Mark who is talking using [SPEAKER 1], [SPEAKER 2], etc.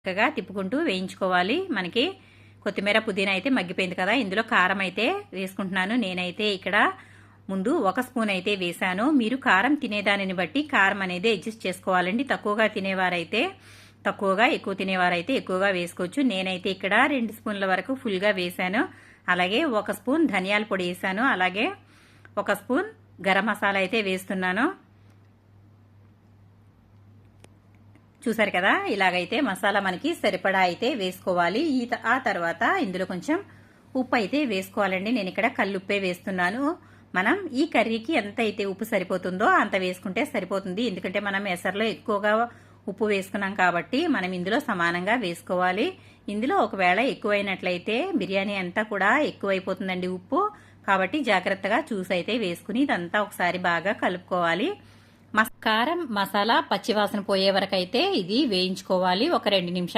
[SPEAKER 1] చక్కగా తిప్పుకుంటూ వేయించుకోవాలి. మనకి కొత్తిమీర పుదీనా అయితే మగ్గిపోయింది కదా. ఇందులో కారం అయితే వేసుకుంటున్నాను. నేనైతే ఇక్కడ ముందు 1 స్పూన్ అయితే వేసాను. మీరు కారం తినేదానిని బట్టి కారం అనేది అడ్జస్ట్ చేసుకోవాలండి. తక్కువగా తినేవారైతే తక్కువగా, ఎక్కువ తినేవారైతే ఎక్కువగా వేసుకోవచ్చు. నేనైతే ఇక్కడ 2 స్పూన్ల వరకు ఫుల్గా వేసాను. అలాగే 1 స్పూన్ ధనియాల పొడి వేసాను. అలాగే 1 స్పూన్ గరం మసాలా అయితే వేస్తున్నాను. చూసారు కదా, ఇలాగైతే మసాలా మనకి సరిపడా అయితే వేసుకోవాలి. ఆ తర్వాత ఇందులో కొంచెం ఉప్పు అయితే వేసుకోవాలండి. నేను ఇక్కడ కల్లుప్పే వేస్తున్నాను. మనం ఈ కర్రీకి ఎంత అయితే ఉప్పు సరిపోతుందో అంత వేసుకుంటే సరిపోతుంది. ఎందుకంటే మనం ఎసర్లో ఎక్కువగా ఉప్పు వేసుకున్నాం కాబట్టి మనం ఇందులో సమానంగా వేసుకోవాలి. ఇందులో ఒకవేళ ఎక్కువైనట్లయితే బిర్యానీ అంతా కూడా ఎక్కువైపోతుందండి ఉప్పు. కాబట్టి జాగ్రత్తగా చూసి అయితే వేసుకుని ఇదంతా ఒకసారి బాగా కలుపుకోవాలి. కారం మసాలా పచ్చివాసన పోయే వరకు అయితే ఇది వేయించుకోవాలి. ఒక 2 నిమిషాలు